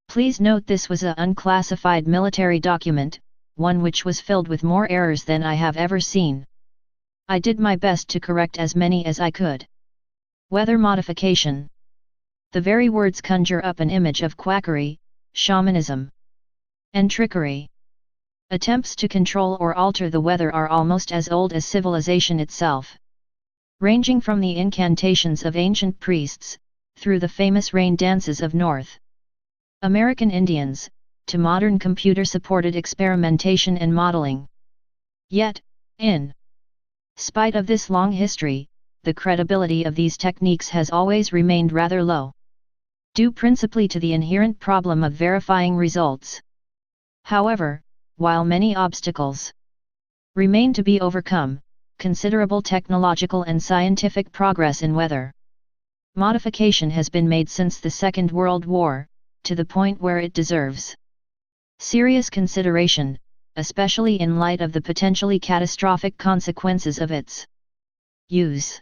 Please note this was an unclassified military document, one which was filled with more errors than I have ever seen. I did my best to correct as many as I could. Weather modification. The very words conjure up an image of quackery, shamanism, and trickery. Attempts to control or alter the weather are almost as old as civilization itself. Ranging from the incantations of ancient priests, through the famous rain dances of North American Indians, to modern computer-supported experimentation and modeling. Yet, in spite of this long history, the credibility of these techniques has always remained rather low, due principally to the inherent problem of verifying results. However, while many obstacles remain to be overcome, considerable technological and scientific progress in weather modification has been made since the Second World War, to the point where it deserves serious consideration, especially in light of the potentially catastrophic consequences of its use.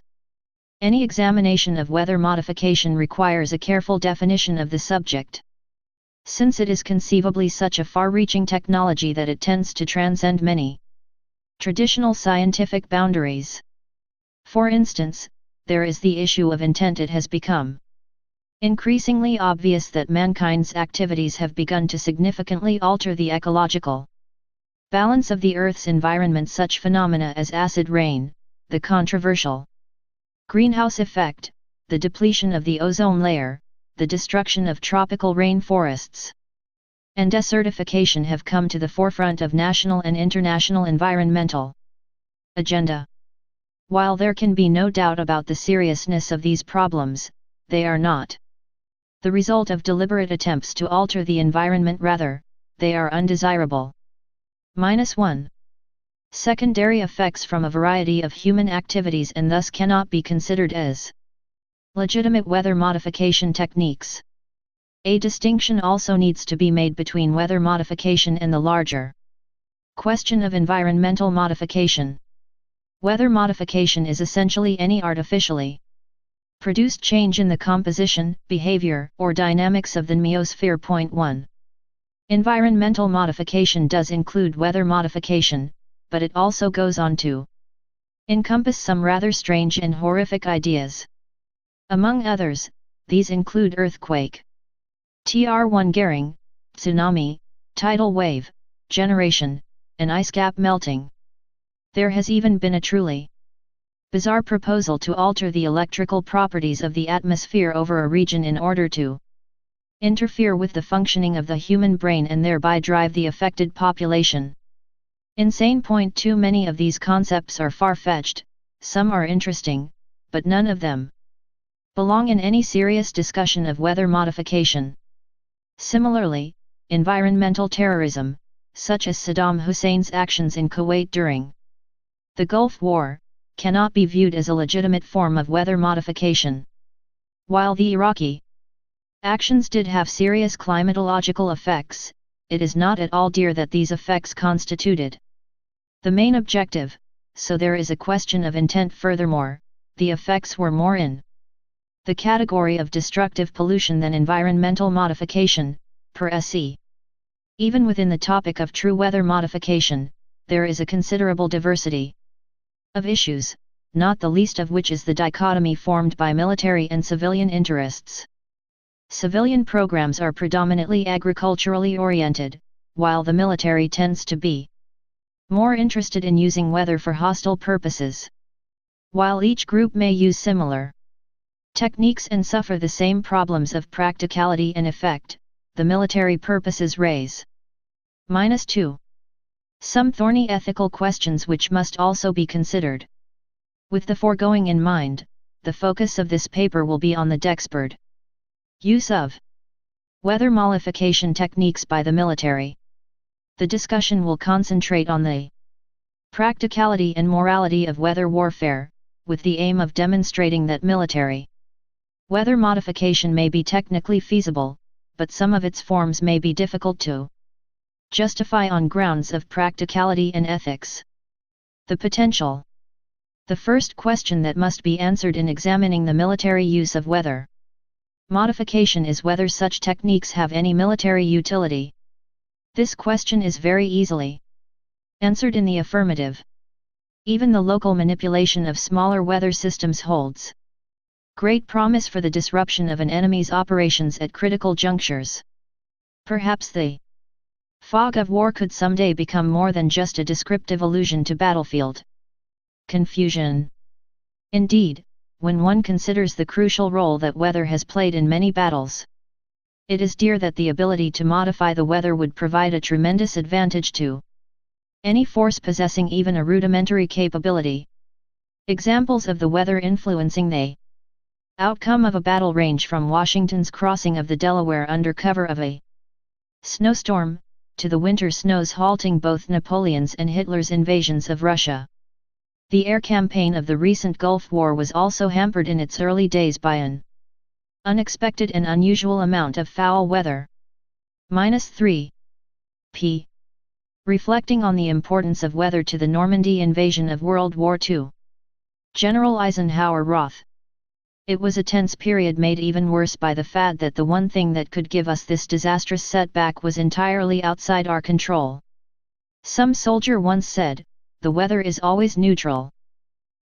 Any examination of weather modification requires a careful definition of the subject, since it is conceivably such a far-reaching technology that it tends to transcend many traditional scientific boundaries. For instance, there is the issue of intent. It has become increasingly obvious that mankind's activities have begun to significantly alter the ecological balance of the Earth's environment. Such phenomena as acid rain, the controversial greenhouse effect, the depletion of the ozone layer, the destruction of tropical rainforests, and desertification have come to the forefront of national and international environmental agenda. While there can be no doubt about the seriousness of these problems, they are not the result of deliberate attempts to alter the environment. Rather, they are undesirable. -1. Secondary effects from a variety of human activities and thus cannot be considered as legitimate weather modification techniques. A distinction also needs to be made between weather modification and the larger question of environmental modification. Weather modification is essentially any artificially produced change in the composition, behavior, or dynamics of the meiosphere. 1. Environmental modification does include weather modification, but it also goes on to encompass some rather strange and horrific ideas. Among others, these include earthquake, TR1 tsunami, tidal wave generation, and ice cap melting. There has even been a truly bizarre proposal to alter the electrical properties of the atmosphere over a region in order to interfere with the functioning of the human brain and thereby drive the affected population insane. 2. Many of these concepts are far-fetched, some are interesting, but none of them belong in any serious discussion of weather modification. Similarly, environmental terrorism, such as Saddam Hussein's actions in Kuwait during the Gulf War, cannot be viewed as a legitimate form of weather modification. While the Iraqi actions did have serious climatological effects, it is not at all clear that these effects constituted the main objective, so there is a question of intent. Furthermore, the effects were more in the category of destructive pollution than environmental modification, per se. Even within the topic of true weather modification, there is a considerable diversity of issues, not the least of which is the dichotomy formed by military and civilian interests. Civilian programs are predominantly agriculturally oriented, while the military tends to be more interested in using weather for hostile purposes. While each group may use similar techniques and suffer the same problems of practicality and effect, the military purposes raise -2. Some thorny ethical questions which must also be considered. With the foregoing in mind, the focus of this paper will be on the dexpert use of weather modification techniques by the military. The discussion will concentrate on the practicality and morality of weather warfare, with the aim of demonstrating that military weather modification may be technically feasible, but some of its forms may be difficult to justify on grounds of practicality and ethics. The potential. The first question that must be answered in examining the military use of weather modification is whether such techniques have any military utility. This question is very easily answered in the affirmative. Even the local manipulation of smaller weather systems holds great promise for the disruption of an enemy's operations at critical junctures. Perhaps the fog of war could someday become more than just a descriptive allusion to battlefield confusion. Indeed, when one considers the crucial role that weather has played in many battles, it is clear that the ability to modify the weather would provide a tremendous advantage to any force possessing even a rudimentary capability. Examples of the weather influencing the outcome of a battle range from Washington's crossing of the Delaware under cover of a snowstorm, to the winter snows halting both Napoleon's and Hitler's invasions of Russia. The air campaign of the recent Gulf War was also hampered in its early days by an unexpected and unusual amount of foul weather. -3. p. Reflecting on the importance of weather to the Normandy invasion of World War II. General Eisenhower wrote, "It was a tense period made even worse by the fact that the one thing that could give us this disastrous setback was entirely outside our control." Some soldier once said, "The weather is always neutral."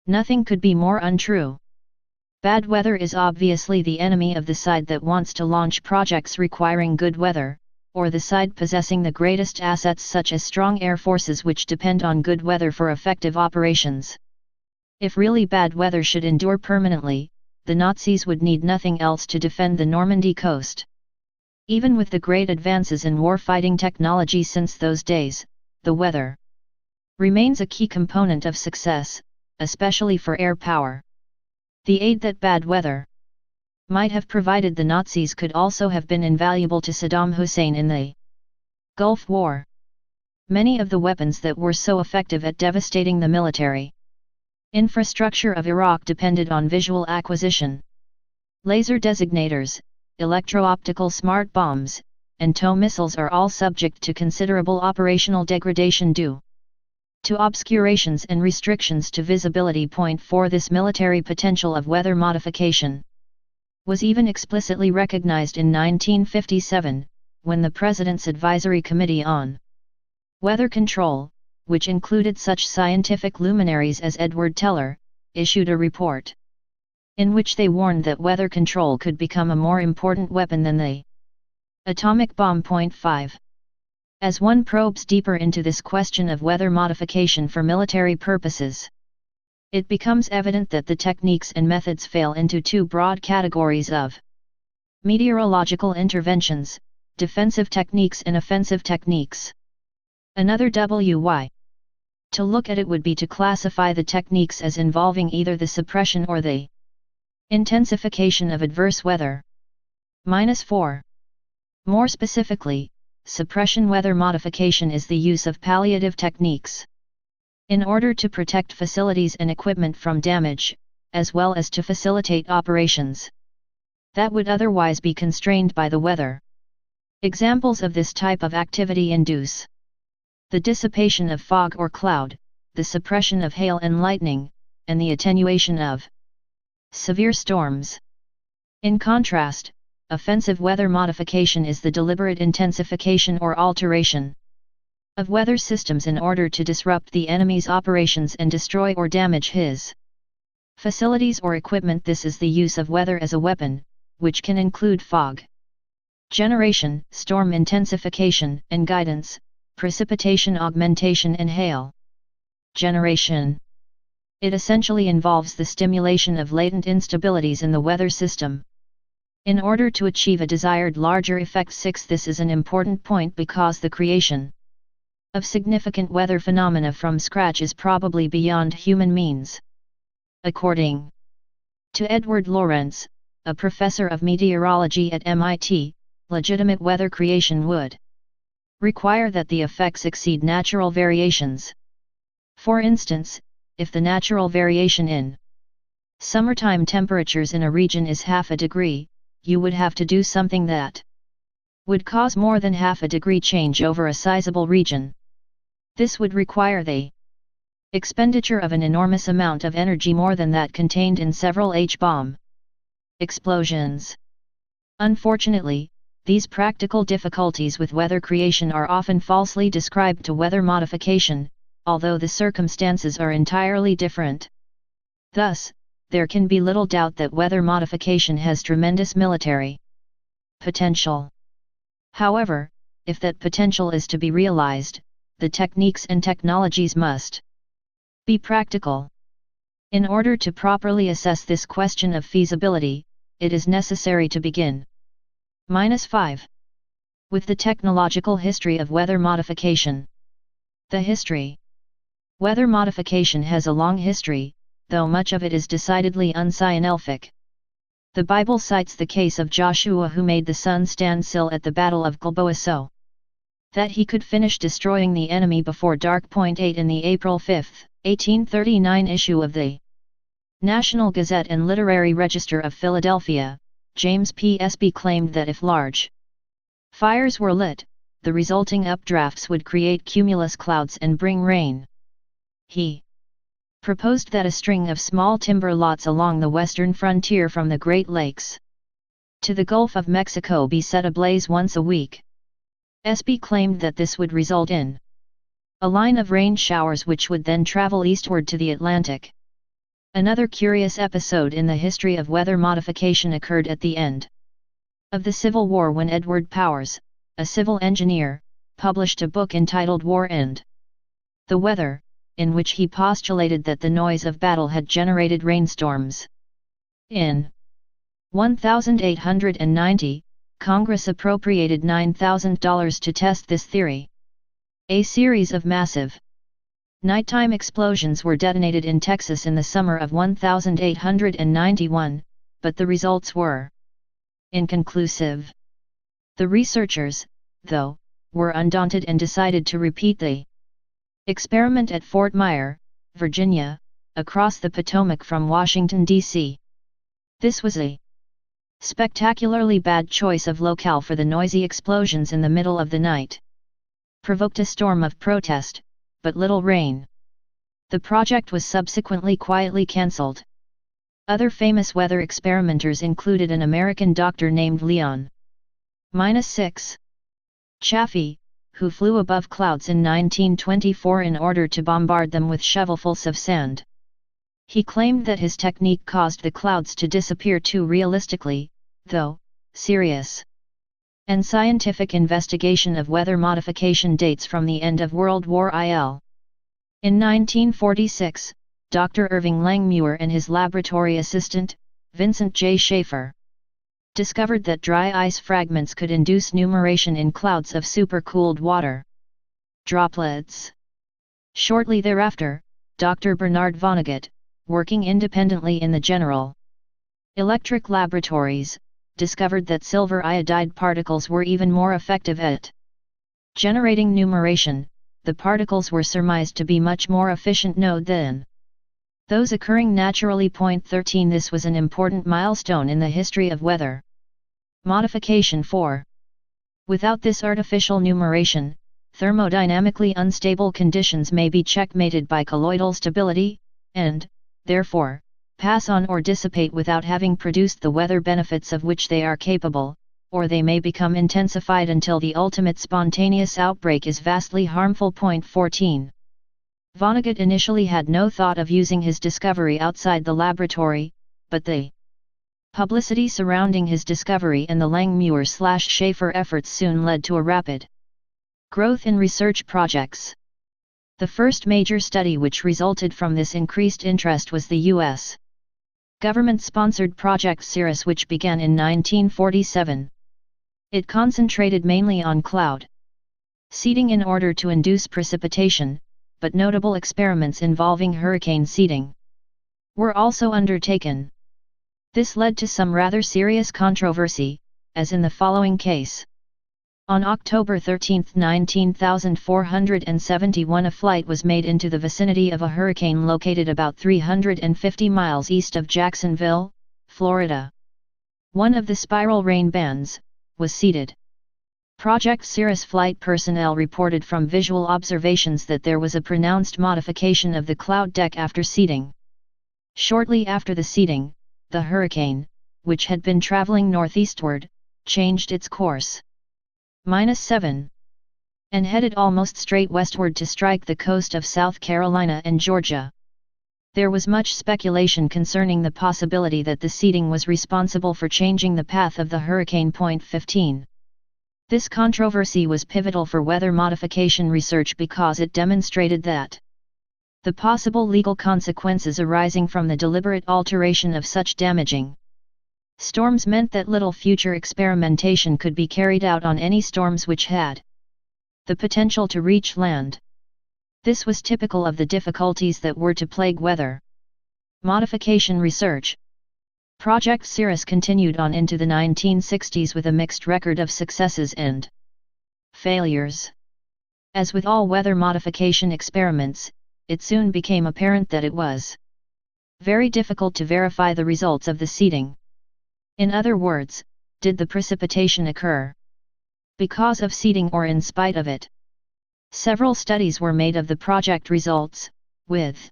Nothing could be more untrue. Bad weather is obviously the enemy of the side that wants to launch projects requiring good weather, or the side possessing the greatest assets such as strong air forces which depend on good weather for effective operations. If really bad weather should endure permanently, the Nazis would need nothing else to defend the Normandy coast. Even with the great advances in warfighting technology since those days, the weather remains a key component of success, especially for air power. The aid that bad weather might have provided the Nazis could also have been invaluable to Saddam Hussein in the Gulf War. Many of the weapons that were so effective at devastating the military infrastructure of Iraq depended on visual acquisition. Laser designators, electro-optical smart bombs, and TOW missiles are all subject to considerable operational degradation due to obscurations and restrictions to visibility. 4 This military potential of weather modification was even explicitly recognized in 1957, when the President's Advisory Committee on Weather Control, which included such scientific luminaries as Edward Teller, issued a report in which they warned that weather control could become a more important weapon than the atomic bomb. 5 As one probes deeper into this question of weather modification for military purposes, it becomes evident that the techniques and methods fall into two broad categories of meteorological interventions, defensive techniques and offensive techniques. Another way to look at it would be to classify the techniques as involving either the suppression or the intensification of adverse weather. -4 More specifically, suppression weather modification is the use of palliative techniques in order to protect facilities and equipment from damage, as well as to facilitate operations that would otherwise be constrained by the weather. Examples of this type of activity induce the dissipation of fog or cloud, the suppression of hail and lightning, and the attenuation of severe storms. In contrast, offensive weather modification is the deliberate intensification or alteration of weather systems in order to disrupt the enemy's operations and destroy or damage his facilities or equipment. This is the use of weather as a weapon, which can include fog generation, storm intensification and guidance, precipitation augmentation and hail generation. It essentially involves the stimulation of latent instabilities in the weather system in order to achieve a desired larger effect. 6 This is an important point because the creation of significant weather phenomena from scratch is probably beyond human means. According to Edward Lorenz, a professor of meteorology at MIT, legitimate weather creation would require that the effects exceed natural variations. For instance, if the natural variation in Summertime temperatures in a region is half a degree, you would have to do something that would cause more than half a degree change over a sizable region. This would require the expenditure of an enormous amount of energy, more than that contained in several H-bomb explosions. Unfortunately, these practical difficulties with weather creation are often falsely described to weather modification, although the circumstances are entirely different. Thus, there can be little doubt that weather modification has tremendous military potential. However, if that potential is to be realized, the techniques and technologies must be practical. In order to properly assess this question of feasibility, it is necessary to begin. -5. With the technological history of weather modification. The history. Weather modification has a long history, though much of it is decidedly unscientific. The Bible cites the case of Joshua, who made the sun stand still at the Battle of Gilboa so that he could finish destroying the enemy before dark. 8 In the April 5, 1839 issue of the National Gazette and Literary Register of Philadelphia, James P. Espy claimed that if large fires were lit, the resulting updrafts would create cumulus clouds and bring rain. He proposed that a string of small timber lots along the western frontier from the Great Lakes to the Gulf of Mexico be set ablaze once a week. Espy claimed that this would result in a line of rain showers which would then travel eastward to the Atlantic. Another curious episode in the history of weather modification occurred at the end of the Civil War, when Edward Powers, a civil engineer, published a book entitled War and the Weather, in which he postulated that the noise of battle had generated rainstorms. In 1890, Congress appropriated $9,000 to test this theory. A series of massive nighttime explosions were detonated in Texas in the summer of 1891, but the results were inconclusive. The researchers, though, were undaunted and decided to repeat the experiment at Fort Myer, Virginia, across the Potomac from Washington, D.C. This was a spectacularly bad choice of locale for the noisy explosions in the middle of the night. Provoked a storm of protest, but little rain. The project was subsequently quietly cancelled. Other famous weather experimenters included an American doctor named Leon -6 Chaffee, who flew above clouds in 1924 in order to bombard them with shovelfuls of sand. He claimed that his technique caused the clouds to disappear too realistically, though serious and scientific investigation of weather modification dates from the end of World War I. In 1946, Dr. Irving Langmuir and his laboratory assistant, Vincent J. Schaefer, discovered that dry ice fragments could induce numeration in clouds of supercooled water droplets. Shortly thereafter, Dr. Bernard Vonnegut, working independently in the General Electric laboratories, discovered that silver iodide particles were even more effective at generating numeration. The particles were surmised to be much more efficient node than those occurring naturally. 13 This was an important milestone in the history of weather modification. 4. Without this artificial numeration, thermodynamically unstable conditions may be checkmated by colloidal stability, and, therefore, pass on or dissipate without having produced the weather benefits of which they are capable, or they may become intensified until the ultimate spontaneous outbreak is vastly harmful. 14. Vonnegut initially had no thought of using his discovery outside the laboratory, but the publicity surrounding his discovery and the Langmuir/Schaefer efforts soon led to a rapid growth in research projects. The first major study which resulted from this increased interest was the U.S. government-sponsored Project Cirrus, which began in 1947. It concentrated mainly on cloud seeding in order to induce precipitation, but notable experiments involving hurricane seeding were also undertaken. This led to some rather serious controversy, as in the following case. On October 13, 19471, a flight was made into the vicinity of a hurricane located about 350 miles east of Jacksonville, Florida. One of the spiral rain bands was seeded. Project Cirrus flight personnel reported from visual observations that there was a pronounced modification of the cloud deck after seeding. Shortly after the seeding, the hurricane, which had been traveling northeastward, changed its course. -7. And headed almost straight westward to strike the coast of South Carolina and Georgia. There was much speculation concerning the possibility that the seeding was responsible for changing the path of the hurricane. 15. This controversy was pivotal for weather modification research because it demonstrated that the possible legal consequences arising from the deliberate alteration of such damaging storms meant that little future experimentation could be carried out on any storms which had the potential to reach land. This was typical of the difficulties that were to plague weather modification research. Project Cirrus continued on into the 1960s with a mixed record of successes and failures. As with all weather modification experiments, it soon became apparent that it was very difficult to verify the results of the seeding. In other words, did the precipitation occur because of seeding or in spite of it? Several studies were made of the project results, with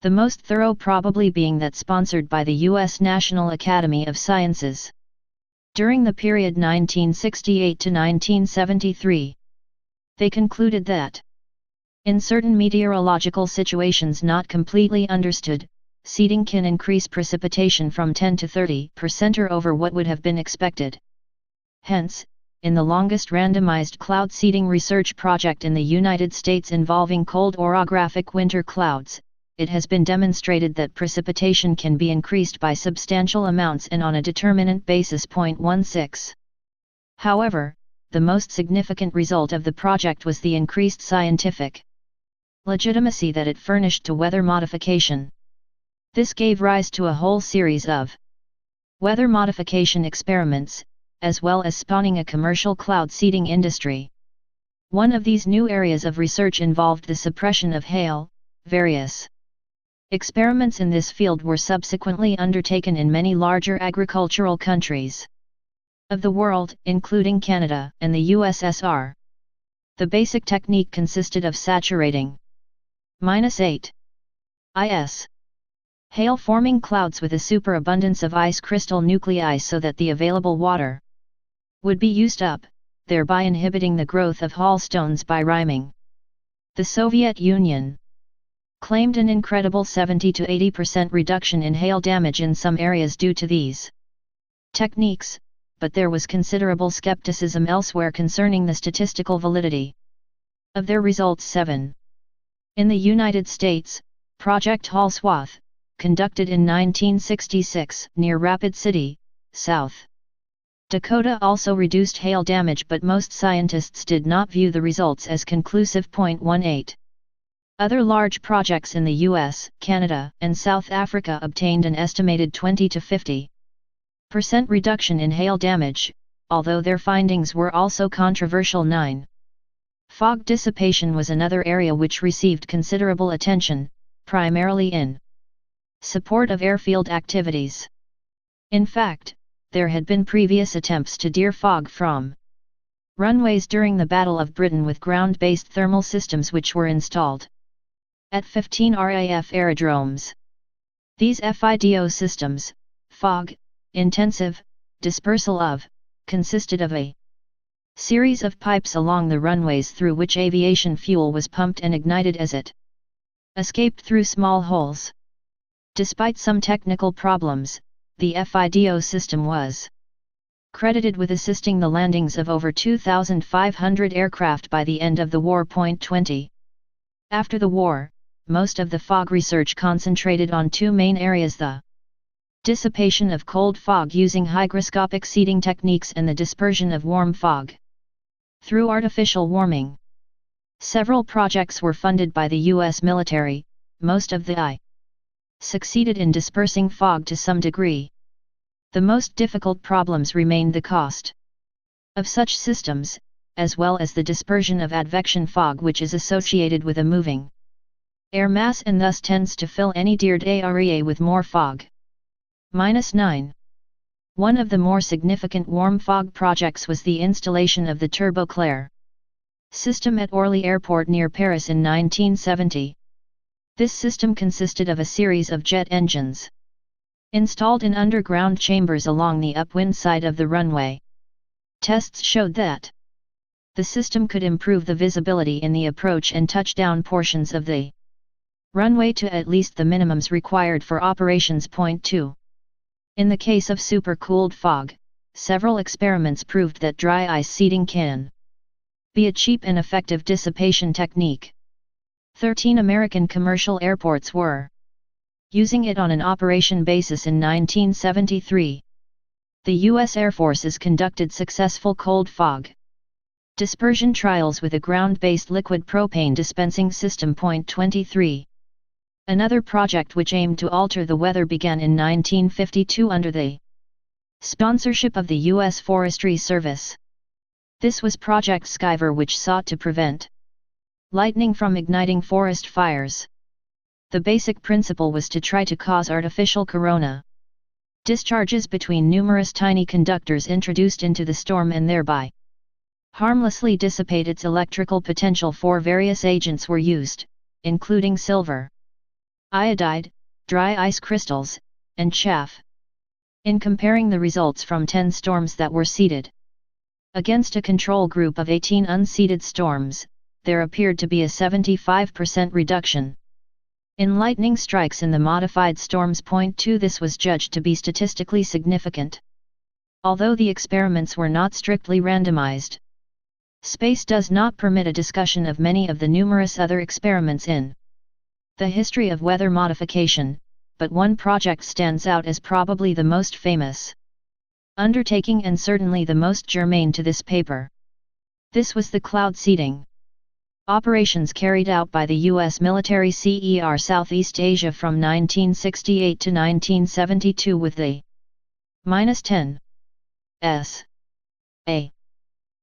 the most thorough probably being that sponsored by the U.S. National Academy of Sciences. During the period 1968 to 1973, they concluded that in certain meteorological situations not completely understood, seeding can increase precipitation from 10 to 30% or over what would have been expected. Hence, in the longest randomized cloud seeding research project in the United States involving cold orographic winter clouds, it has been demonstrated that precipitation can be increased by substantial amounts and on a determinant basis. 16. However, the most significant result of the project was the increased scientific legitimacy that it furnished to weather modification. This gave rise to a whole series of weather modification experiments, as well as spawning a commercial cloud seeding industry. One of these new areas of research involved the suppression of hail. Various experiments in this field were subsequently undertaken in many larger agricultural countries of the world, including Canada and the USSR. The basic technique consisted of saturating -8 is hail-forming clouds with a superabundance of ice crystal nuclei so that the available water would be used up, thereby inhibiting the growth of hailstones by riming. The Soviet Union claimed an incredible 70 to 80% reduction in hail damage in some areas due to these techniques, but there was considerable skepticism elsewhere concerning the statistical validity of their results. 7. In the United States, Project Halswath, conducted in 1966 near Rapid City, South Dakota, also reduced hail damage, but most scientists did not view the results as conclusive. 18. Other large projects in the US, Canada, and South Africa obtained an estimated 20 to 50% reduction in hail damage, although their findings were also controversial. 9. Fog dissipation was another area which received considerable attention, primarily in support of airfield activities. In fact, there had been previous attempts to deter fog from runways during the Battle of Britain with ground-based thermal systems which were installed at 15 RAF aerodromes. These FIDO systems, fog, intensive, dispersal of, consisted of a series of pipes along the runways through which aviation fuel was pumped and ignited as it escaped through small holes. Despite some technical problems, the FIDO system was credited with assisting the landings of over 2,500 aircraft by the end of the war. 20. After the war, most of the fog research concentrated on two main areas: the dissipation of cold fog using hygroscopic seeding techniques and the dispersion of warm fog through artificial warming. Several projects were funded by the U.S. military, most of the succeeded in dispersing fog to some degree. The most difficult problems remained the cost of such systems, as well as the dispersion of advection fog which is associated with a moving air mass and thus tends to fill any tiered area with more fog. -9. One of the more significant warm fog projects was the installation of the Turboclair system at Orly Airport near Paris in 1970. This system consisted of a series of jet engines installed in underground chambers along the upwind side of the runway. Tests showed that the system could improve the visibility in the approach and touchdown portions of the runway to at least the minimums required for operations. Point 2. In the case of supercooled fog, several experiments proved that dry ice seeding can be a cheap and effective dissipation technique. 13 American commercial airports were using it on an operation basis in 1973. The U.S. Air Force has conducted successful cold fog dispersion trials with a ground-based liquid propane dispensing system. Point 23. Another project which aimed to alter the weather began in 1952 under the sponsorship of the U.S. Forestry Service. This was Project Skyver, which sought to prevent lightning from igniting forest fires. The basic principle was to try to cause artificial corona discharges between numerous tiny conductors introduced into the storm and thereby harmlessly dissipate its electrical potential. Various agents were used, including silver iodide, dry ice crystals, and chaff. In comparing the results from 10 storms that were seeded against a control group of 18 unseeded storms, there appeared to be a 75% reduction in lightning strikes in the modified storms. Point 2. This was judged to be statistically significant, although the experiments were not strictly randomized. Space does not permit a discussion of many of the numerous other experiments in the history of weather modification, but one project stands out as probably the most famous undertaking and certainly the most germane to this paper. This was the cloud seeding operations carried out by the U.S. military CER Southeast Asia from 1968 to 1972 with the -10 S.A.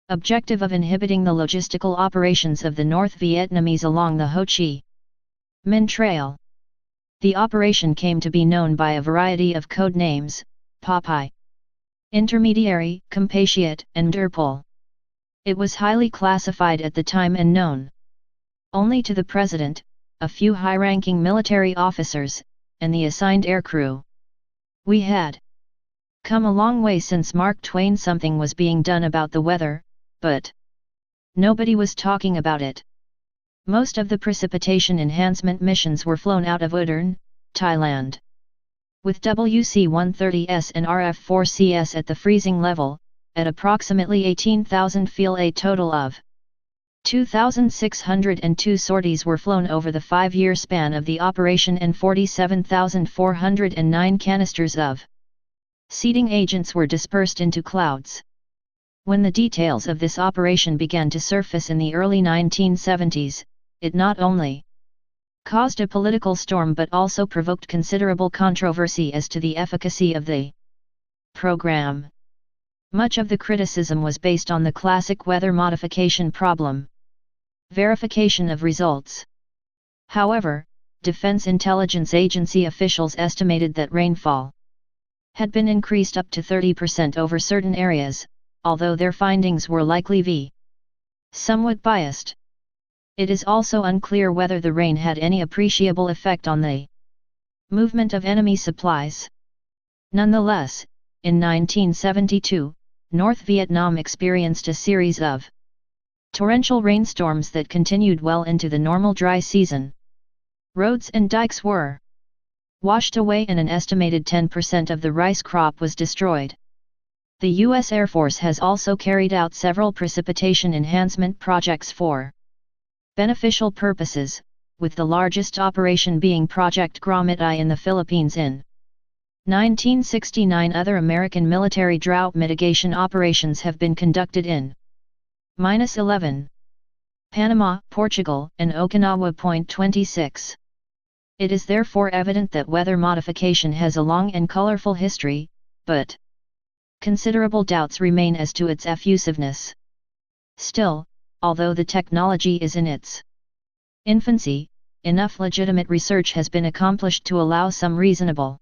objective of inhibiting the logistical operations of the North Vietnamese along the Ho Chi Minh Trail. The operation came to be known by a variety of code names: Popeye, Intermediary, Compatriot, and Derpol. It was highly classified at the time and known only to the President, a few high-ranking military officers, and the assigned aircrew. We had come a long way since Mark Twain. Something was being done about the weather, but nobody was talking about it. Most of the precipitation enhancement missions were flown out of Udon, Thailand. With WC-130S and RF-4CS at the freezing level, at approximately 18,000 feel, a total of 2,602 sorties were flown over the 5-year span of the operation, and 47,409 canisters of seeding agents were dispersed into clouds. When the details of this operation began to surface in the early 1970s, it not only caused a political storm but also provoked considerable controversy as to the efficacy of the program. Much of the criticism was based on the classic weather modification problem: verification of results. However, Defense Intelligence Agency officials estimated that rainfall had been increased up to 30% over certain areas, although their findings were likely somewhat biased. It is also unclear whether the rain had any appreciable effect on the movement of enemy supplies. Nonetheless, in 1972, North Vietnam experienced a series of torrential rainstorms that continued well into the normal dry season. Roads and dikes were washed away and an estimated 10% of the rice crop was destroyed. The U.S. Air Force has also carried out several precipitation enhancement projects for beneficial purposes, with the largest operation being Project Grommet I in the Philippines in 1969. Other American military drought mitigation operations have been conducted in -11 Panama, Portugal, and Okinawa. 26. It is therefore evident that weather modification has a long and colorful history, but considerable doubts remain as to its effusiveness. Still, although the technology is in its infancy, enough legitimate research has been accomplished to allow some reasonable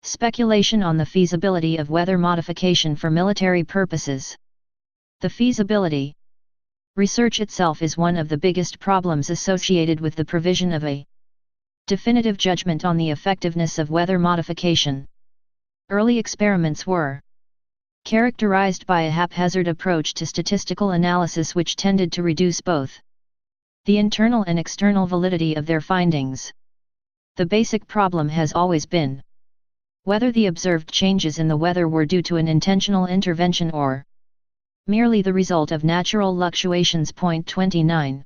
speculation on the feasibility of weather modification for military purposes. The feasibility research itself is one of the biggest problems associated with the provision of a definitive judgment on the effectiveness of weather modification. Early experiments were characterized by a haphazard approach to statistical analysis which tended to reduce both the internal and external validity of their findings. The basic problem has always been whether the observed changes in the weather were due to an intentional intervention or merely the result of natural fluctuations. 29.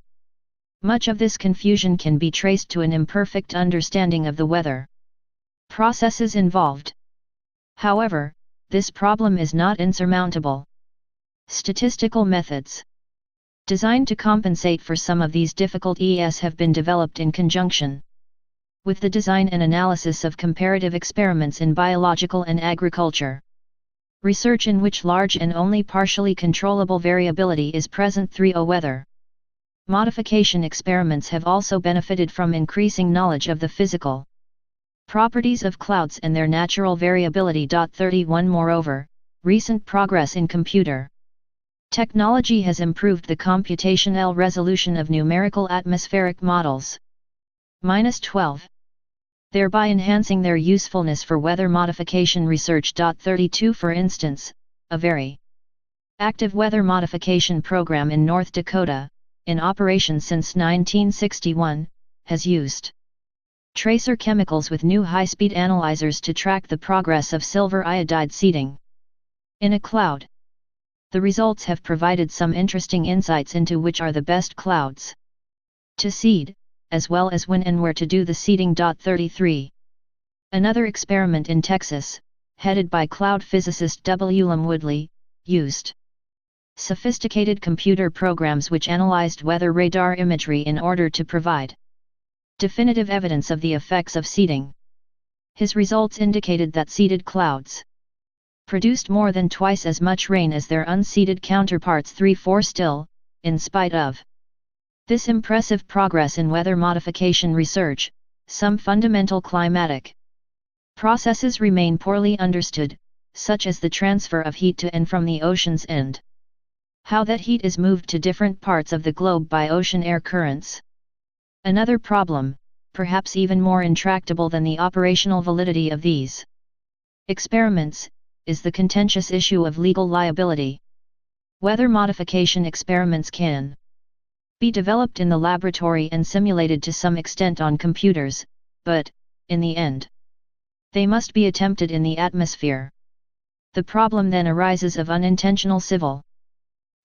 Much of this confusion can be traced to an imperfect understanding of the weather processes involved. However, this problem is not insurmountable. Statistical methods designed to compensate for some of these difficulties have been developed in conjunction with the design and analysis of comparative experiments in biological and agriculture research in which large and only partially controllable variability is present. 3. Weather modification experiments have also benefited from increasing knowledge of the physical properties of clouds and their natural variability. 31. Moreover, recent progress in computer technology has improved the computational resolution of numerical atmospheric models. 12. Thereby enhancing their usefulness for weather modification research. 32. For instance, a very active weather modification program in North Dakota, in operation since 1961, has used tracer chemicals with new high-speed analyzers to track the progress of silver iodide seeding in a cloud. The results have provided some interesting insights into which are the best clouds to seed, as well as when and where to do the seeding. 33. Another experiment in Texas, headed by cloud physicist W. Lum Woodley, used sophisticated computer programs which analyzed weather radar imagery in order to provide definitive evidence of the effects of seeding. His results indicated that seeded clouds produced more than twice as much rain as their unseeded counterparts. 3-4 Still, in spite of this impressive progress in weather modification research, some fundamental climatic processes remain poorly understood, such as the transfer of heat to and from the oceans and how that heat is moved to different parts of the globe by ocean air currents. Another problem, perhaps even more intractable than the operational validity of these experiments, is the contentious issue of legal liability. Weather modification experiments can be developed in the laboratory and simulated to some extent on computers, but, in the end, they must be attempted in the atmosphere. The problem then arises of unintentional civil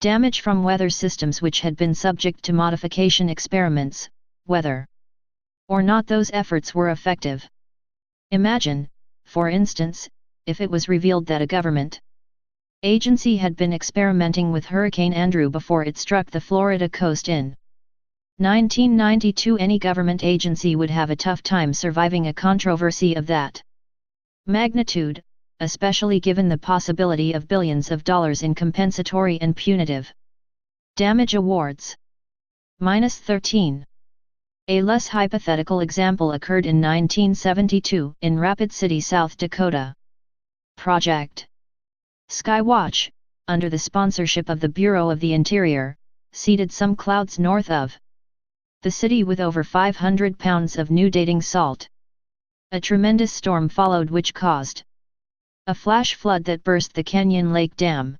damage from weather systems which had been subject to modification experiments, whether or not those efforts were effective. Imagine, for instance, if it was revealed that a government agency had been experimenting with Hurricane Andrew before it struck the Florida coast in 1992. Any government agency would have a tough time surviving a controversy of that magnitude, especially given the possibility of billions of dollars in compensatory and punitive damage awards. 13. A less hypothetical example occurred in 1972 in Rapid City, South Dakota. Project Skywatch, under the sponsorship of the Bureau of the Interior, seeded some clouds north of the city with over 500 pounds of new dating salt. A tremendous storm followed which caused a flash flood that burst the Canyon Lake Dam.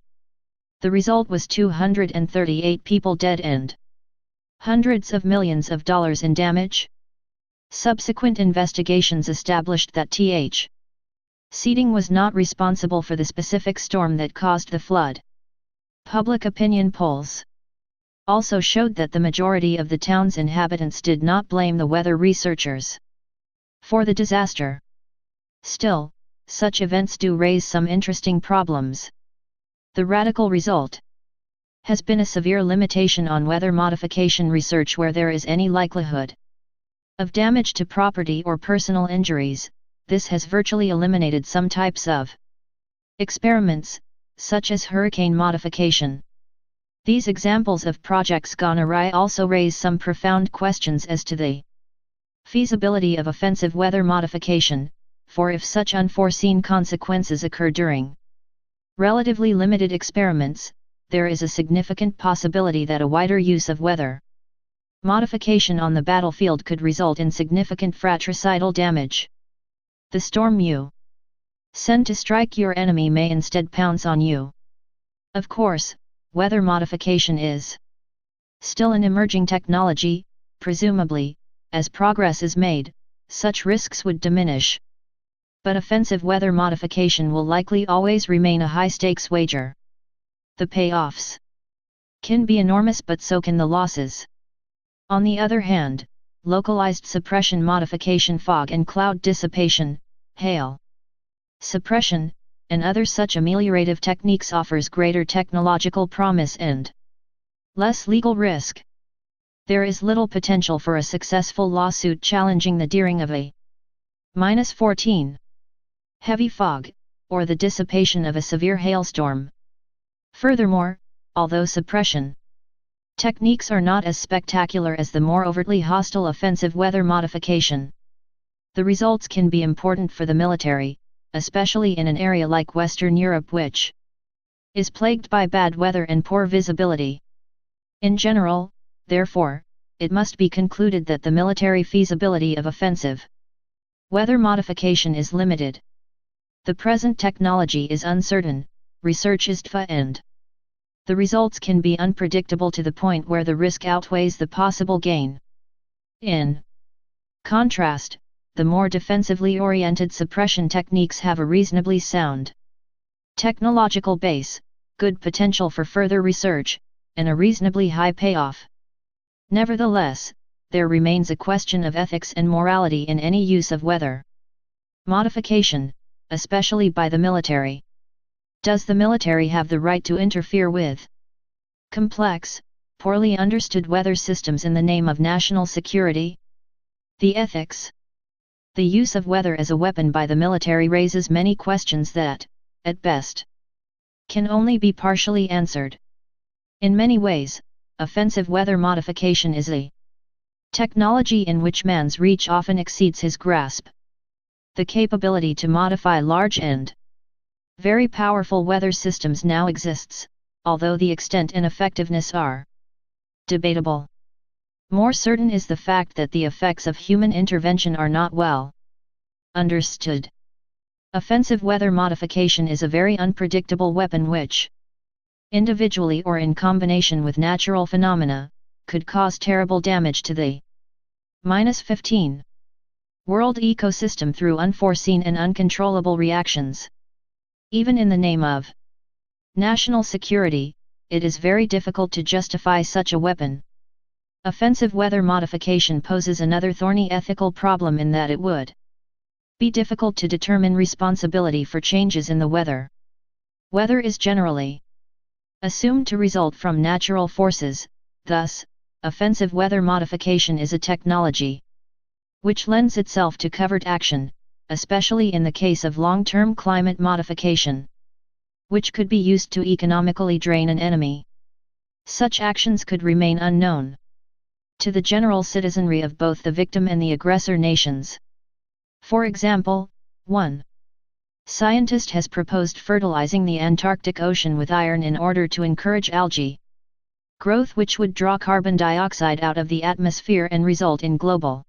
The result was 238 people dead and hundreds of millions of dollars in damage. Subsequent investigations established that seeding was not responsible for the specific storm that caused the flood. Public opinion polls also showed that the majority of the town's inhabitants did not blame the weather researchers for the disaster. Still, such events do raise some interesting problems. The radical result has been a severe limitation on weather modification research where there is any likelihood of damage to property or personal injuries. This has virtually eliminated some types of experiments, such as hurricane modification. These examples of projects gone awry also raise some profound questions as to the feasibility of offensive weather modification, for if such unforeseen consequences occur during relatively limited experiments, there is a significant possibility that a wider use of weather modification on the battlefield could result in significant fratricidal damage. The storm you send to strike your enemy may instead pounce on you. Of course, weather modification is still an emerging technology. Presumably, as progress is made, such risks would diminish. But offensive weather modification will likely always remain a high-stakes wager. The payoffs can be enormous, but so can the losses. On the other hand, localized suppression modification, fog and cloud dissipation, hail suppression, and other such ameliorative techniques offers greater technological promise and less legal risk. There is little potential for a successful lawsuit challenging the daring of a -14 heavy fog, or the dissipation of a severe hailstorm. Furthermore, although suppression techniques are not as spectacular as the more overtly hostile offensive weather modification, the results can be important for the military, especially in an area like Western Europe, which is plagued by bad weather and poor visibility. In general, therefore, it must be concluded that the military feasibility of offensive weather modification is limited. The present technology is uncertain, research is tfa, and the results can be unpredictable to the point where the risk outweighs the possible gain. In contrast, the more defensively oriented suppression techniques have a reasonably sound technological base, good potential for further research, and a reasonably high payoff. Nevertheless, there remains a question of ethics and morality in any use of weather modification, especially by the military. Does the military have the right to interfere with complex, poorly understood weather systems in the name of national security? The ethics. The use of weather as a weapon by the military raises many questions that, at best, can only be partially answered. In many ways, offensive weather modification is a technology in which man's reach often exceeds his grasp. The capability to modify large and very powerful weather systems now exists, although the extent and effectiveness are debatable. More certain is the fact that the effects of human intervention are not well understood. Offensive weather modification is a very unpredictable weapon which, individually or in combination with natural phenomena, could cause terrible damage to the -15 world ecosystem through unforeseen and uncontrollable reactions. Even in the name of national security, it is very difficult to justify such a weapon. Offensive weather modification poses another thorny ethical problem in that it would be difficult to determine responsibility for changes in the weather. Weather is generally assumed to result from natural forces, thus, offensive weather modification is a technology which lends itself to covert action, especially in the case of long-term climate modification, which could be used to economically drain an enemy. Such actions could remain unknown to the general citizenry of both the victim and the aggressor nations. For example, one scientist has proposed fertilizing the Antarctic Ocean with iron in order to encourage algae growth, which would draw carbon dioxide out of the atmosphere and result in global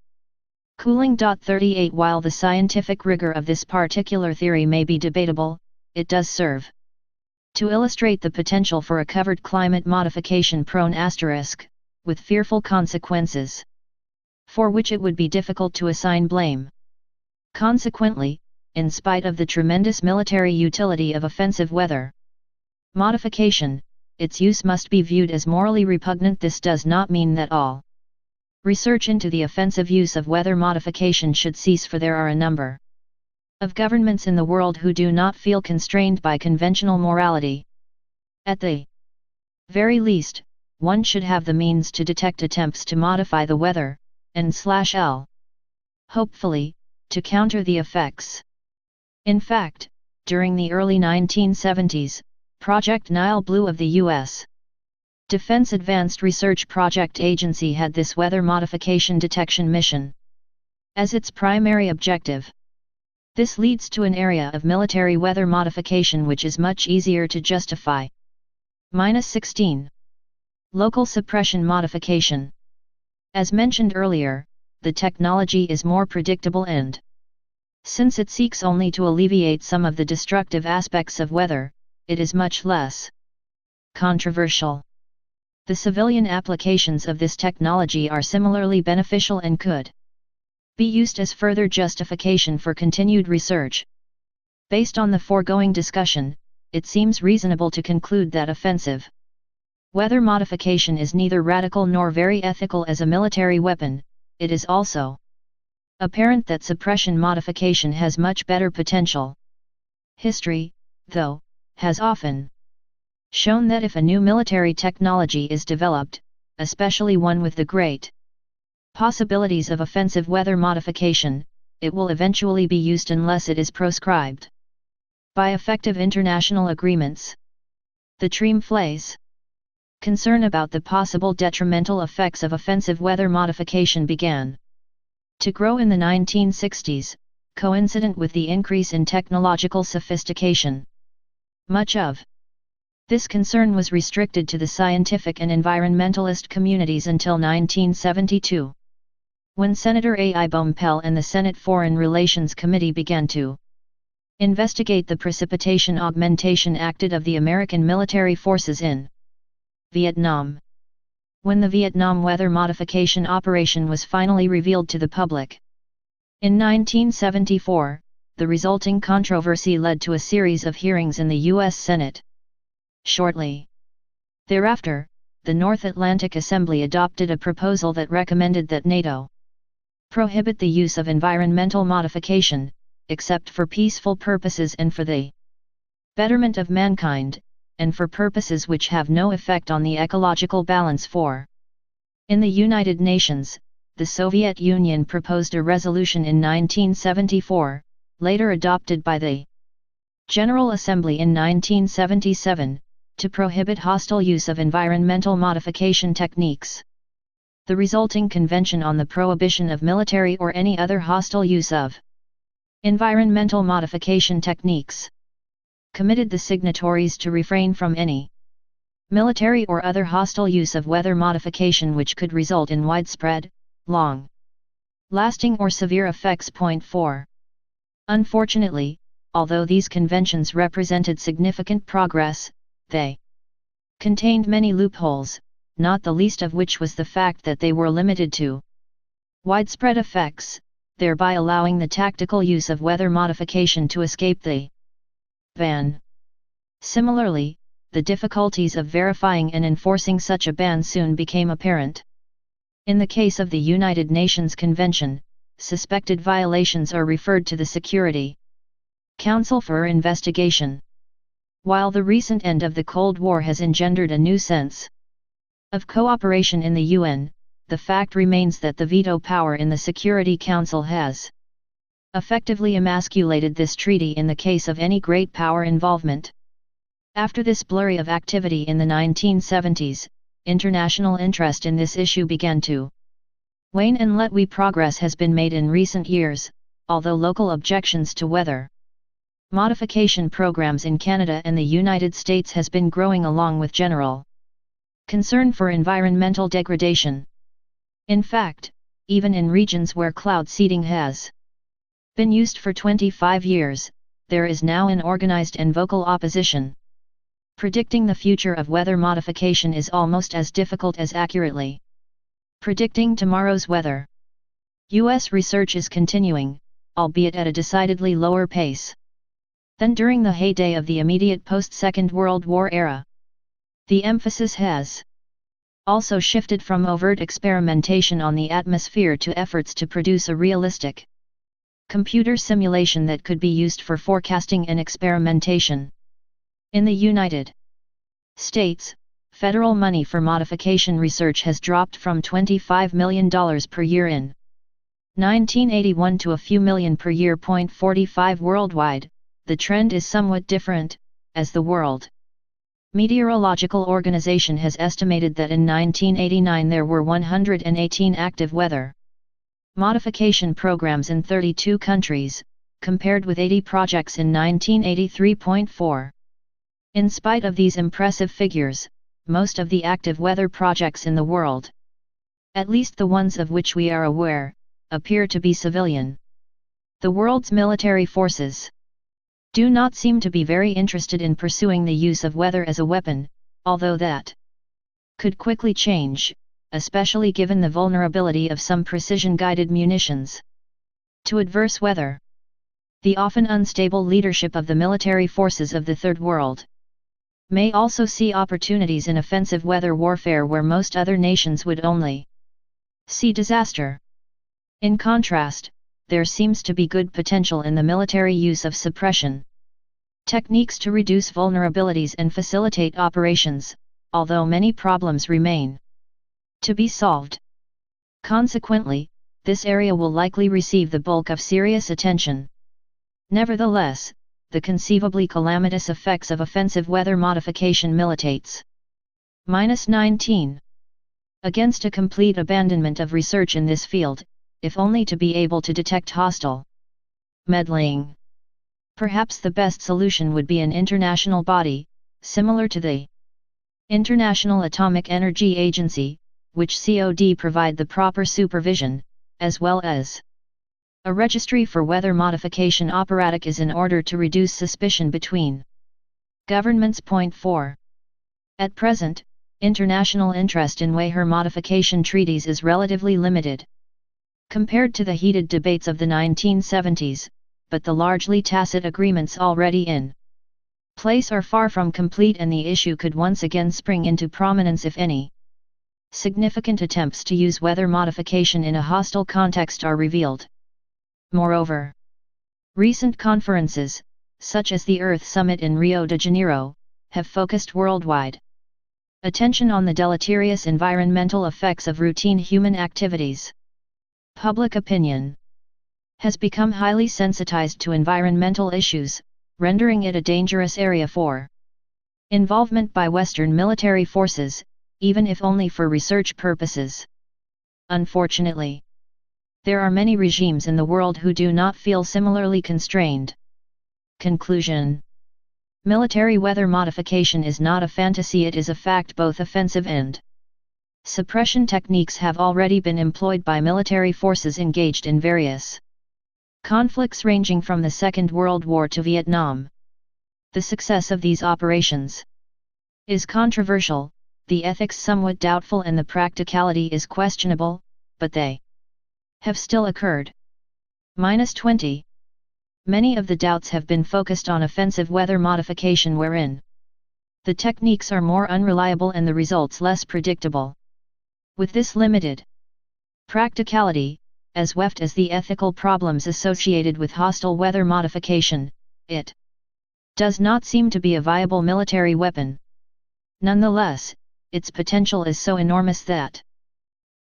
cooling. 38 While the scientific rigor of this particular theory may be debatable, it does serve to illustrate the potential for a covered climate modification prone asterisk, with fearful consequences, for which it would be difficult to assign blame. Consequently, in spite of the tremendous military utility of offensive weather modification, its use must be viewed as morally repugnant. This does not mean that all research into the offensive use of weather modification should cease, for there are a number of governments in the world who do not feel constrained by conventional morality. At the very least, one should have the means to detect attempts to modify the weather, and hopefully, to counter the effects. In fact, during the early 1970s, Project Nile Blue of the U.S. Defense Advanced Research Project Agency had this weather modification detection mission as its primary objective. This leads to an area of military weather modification which is much easier to justify. -16. Local suppression modification. As mentioned earlier, the technology is more predictable and, since it seeks only to alleviate some of the destructive aspects of weather, it is much less controversial. The civilian applications of this technology are similarly beneficial and could be used as further justification for continued research. Based on the foregoing discussion, it seems reasonable to conclude that offensive weather modification is neither radical nor very ethical as a military weapon. It is also apparent that suppression modification has much better potential. History, though, has often shown that if a new military technology is developed, especially one with the great possibilities of offensive weather modification, it will eventually be used unless it is proscribed by effective international agreements. The Tremflays concern about the possible detrimental effects of offensive weather modification began to grow in the 1960s, coincident with the increase in technological sophistication. Much of this concern was restricted to the scientific and environmentalist communities until 1972, when Senator A.I. Bompel and the Senate Foreign Relations Committee began to investigate the Precipitation Augmentation Act of the American military forces in Vietnam. When the Vietnam weather modification operation was finally revealed to the public in 1974, the resulting controversy led to a series of hearings in the U.S. Senate. Shortly thereafter, the North Atlantic Assembly adopted a proposal that recommended that NATO prohibit the use of environmental modification, except for peaceful purposes and for the betterment of mankind, and for purposes which have no effect on the ecological balance. In the United Nations, the Soviet Union proposed a resolution in 1974, later adopted by the General Assembly in 1977, to prohibit hostile use of environmental modification techniques. The resulting Convention on the Prohibition of Military or any other hostile use of environmental modification techniques committed the signatories to refrain from any military or other hostile use of weather modification which could result in widespread, long-lasting or severe effects. 4. Unfortunately, although these conventions represented significant progress, they contained many loopholes, not the least of which was the fact that they were limited to widespread effects, thereby allowing the tactical use of weather modification to escape the ban. Similarly, the difficulties of verifying and enforcing such a ban soon became apparent. In the case of the United Nations Convention, suspected violations are referred to the Security Council for investigation. While the recent end of the Cold War has engendered a new sense of cooperation in the UN, the fact remains that the veto power in the Security Council has effectively emasculated this treaty in the case of any great power involvement. After this blurry of activity in the 1970s, international interest in this issue began to wane and little progress has been made in recent years, although local objections to weather modification programs in Canada and the United States has been growing along with general concern for environmental degradation. In fact, even in regions where cloud seeding has been used for 25 years, there is now an organized and vocal opposition. Predicting the future of weather modification is almost as difficult as accurately predicting tomorrow's weather. U.S. research is continuing, albeit at a decidedly lower pace than during the heyday of the immediate post-Second World War era. The emphasis has also shifted from overt experimentation on the atmosphere to efforts to produce a realistic computer simulation that could be used for forecasting and experimentation. In the United States, federal money for modification research has dropped from $25 million per year in 1981 to a few million per year. 45 Worldwide, the trend is somewhat different, as the world Meteorological Organization has estimated that in 1989 there were 118 active weather modification programs in 32 countries, compared with 80 projects in 1983.4. In spite of these impressive figures, most of the active weather projects in the world, at least the ones of which we are aware, appear to be civilian. The world's military forces do not seem to be very interested in pursuing the use of weather as a weapon, although that could quickly change, especially given the vulnerability of some precision-guided munitions to adverse weather. The often unstable leadership of the military forces of the Third World may also see opportunities in offensive weather warfare where most other nations would only see disaster. In contrast, there seems to be good potential in the military use of suppression techniques to reduce vulnerabilities and facilitate operations, although many problems remain to be solved. Consequently, this area will likely receive the bulk of serious attention. Nevertheless, the conceivably calamitous effects of offensive weather modification militates. -19. Against a complete abandonment of research in this field, if only to be able to detect hostile meddling. Perhaps the best solution would be an international body, similar to the International Atomic Energy Agency, which could provide the proper supervision, as well as a registry for weather modification apparatus in order to reduce suspicion between governments. 4. At present, international interest in weather modification treaties is relatively limited compared to the heated debates of the 1970s, but the largely tacit agreements already in place are far from complete, and the issue could once again spring into prominence if any significant attempts to use weather modification in a hostile context are revealed. Moreover, recent conferences, such as the Earth Summit in Rio de Janeiro, have focused worldwide attention on the deleterious environmental effects of routine human activities. Public opinion has become highly sensitized to environmental issues, rendering it a dangerous area for involvement by Western military forces, even if only for research purposes. Unfortunately, there are many regimes in the world who do not feel similarly constrained. Conclusion: military weather modification is not a fantasy, it is a fact. Both offensive and suppression techniques have already been employed by military forces engaged in various conflicts ranging from the Second World War to Vietnam. The success of these operations is controversial, the ethics somewhat doubtful, and the practicality is questionable, but they have still occurred. -20. Many of the doubts have been focused on offensive weather modification, wherein the techniques are more unreliable and the results less predictable. With this limited practicality, as weft as the ethical problems associated with hostile weather modification, it does not seem to be a viable military weapon. Nonetheless, its potential is so enormous that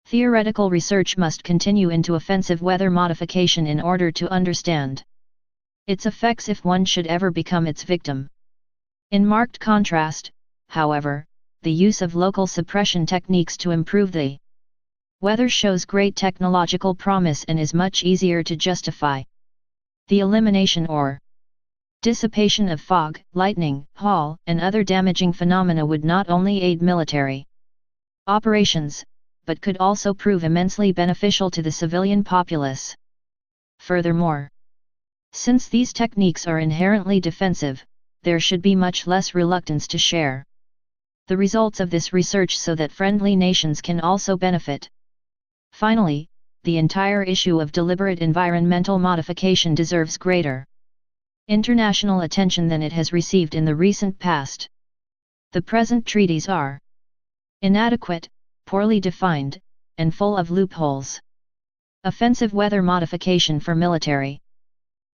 theoretical research must continue into offensive weather modification in order to understand its effects if one should ever become its victim. In marked contrast, however, the use of local suppression techniques to improve the weather shows great technological promise and is much easier to justify. The elimination or dissipation of fog, lightning, hail, and other damaging phenomena would not only aid military operations, but could also prove immensely beneficial to the civilian populace. Furthermore, since these techniques are inherently defensive, there should be much less reluctance to share the results of this research so that friendly nations can also benefit. Finally, the entire issue of deliberate environmental modification deserves greater international attention than it has received in the recent past. The present treaties are inadequate, poorly defined, and full of loopholes. Offensive weather modification for military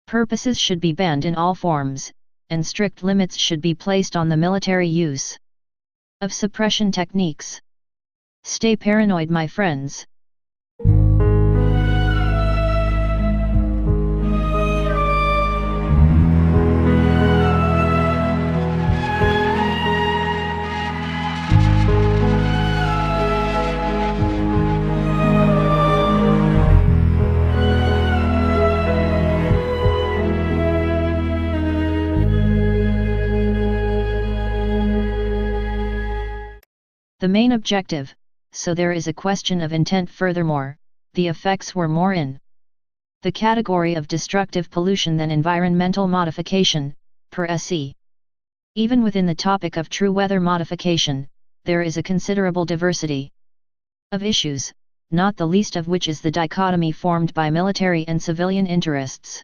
purposes should be banned in all forms, and strict limits should be placed on the military use of suppression techniques. Stay paranoid, my friends. the main objective, so there is a question of intent. Furthermore, the effects were more in the category of destructive pollution than environmental modification, per se. Even within the topic of true weather modification, there is a considerable diversity of issues, not the least of which is the dichotomy formed by military and civilian interests.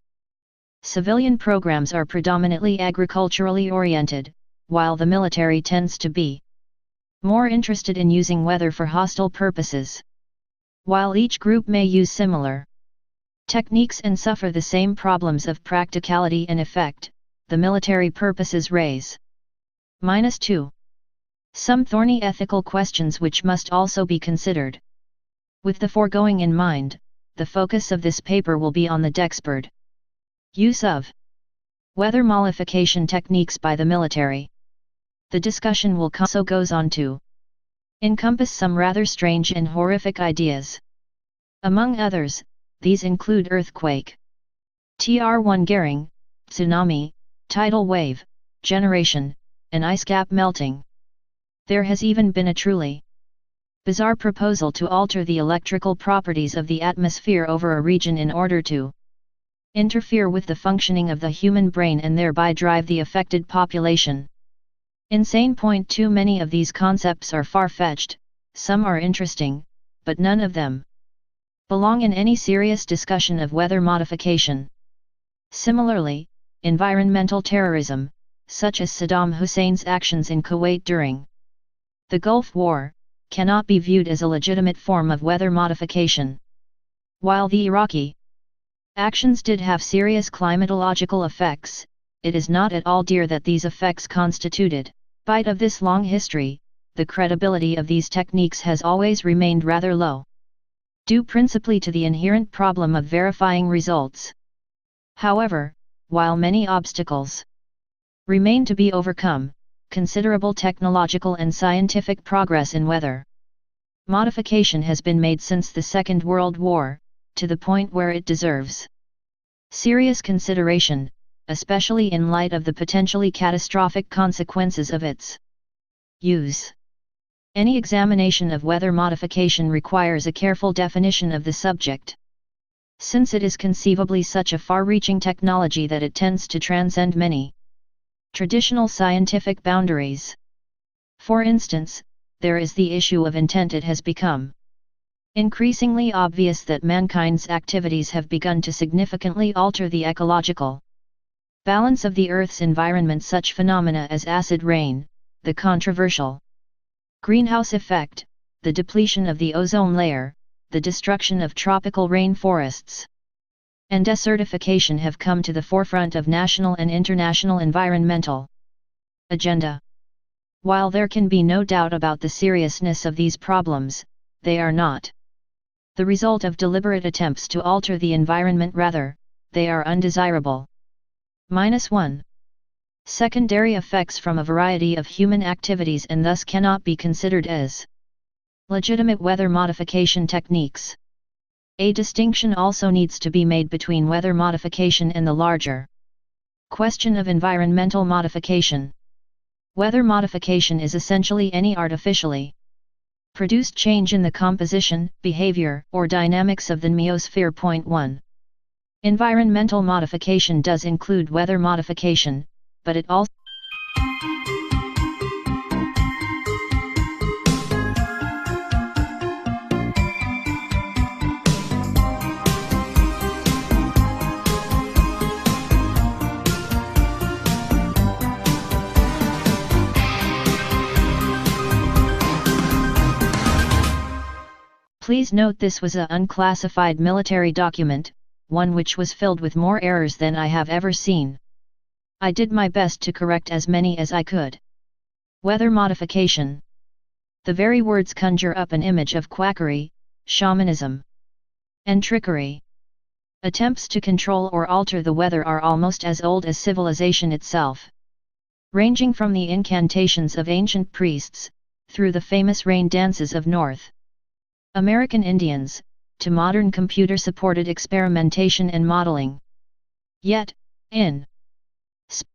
Civilian programs are predominantly agriculturally oriented, while the military tends to be more interested in using weather for hostile purposes. While each group may use similar techniques and suffer the same problems of practicality and effect, the military purposes raise -2. Some thorny ethical questions which must also be considered. With the foregoing in mind, the focus of this paper will be on the Dexpert use of weather modification techniques by the military. The discussion will also goes on to encompass some rather strange and horrific ideas. Among others, these include earthquake, TR1 Gehring, tsunami, tidal wave generation, and ice cap melting. There has even been a truly bizarre proposal to alter the electrical properties of the atmosphere over a region in order to interfere with the functioning of the human brain and thereby drive the affected population insane. Too many of these concepts are far-fetched, some are interesting, but none of them belong in any serious discussion of weather modification. Similarly, environmental terrorism, such as Saddam Hussein's actions in Kuwait during the Gulf War, cannot be viewed as a legitimate form of weather modification. While the Iraqi actions did have serious climatological effects, it is not at all clear that these effects constituted. Despite of this long history, the credibility of these techniques has always remained rather low, due principally to the inherent problem of verifying results. However, while many obstacles remain to be overcome, considerable technological and scientific progress in weather modification has been made since the Second World War, to the point where it deserves serious consideration, especially in light of the potentially catastrophic consequences of its use. Any examination of weather modification requires a careful definition of the subject, since it is conceivably such a far-reaching technology that it tends to transcend many traditional scientific boundaries. For instance, there is the issue of intent. It has become increasingly obvious that mankind's activities have begun to significantly alter the ecological balance of the Earth's environment. Such phenomena as acid rain, the controversial greenhouse effect, the depletion of the ozone layer, the destruction of tropical rainforests, and desertification have come to the forefront of national and international environmental agenda. While there can be no doubt about the seriousness of these problems, they are not the result of deliberate attempts to alter the environment. Rather, they are undesirable. -1. Secondary effects from a variety of human activities and thus cannot be considered as legitimate weather modification techniques. A distinction also needs to be made between weather modification and the larger question of environmental modification. Weather modification is essentially any artificially produced change in the composition, behavior, or dynamics of the meiosphere. 1. Environmental modification does include weather modification, but it also Please note this was an unclassified military document, one which was filled with more errors than I have ever seen. I did my best to correct as many as I could. Weather modification. The very words conjure up an image of quackery, shamanism, and trickery. Attempts to control or alter the weather are almost as old as civilization itself. Ranging from the incantations of ancient priests, through the famous rain dances of North American Indians, to modern computer-supported experimentation and modeling. Yet, in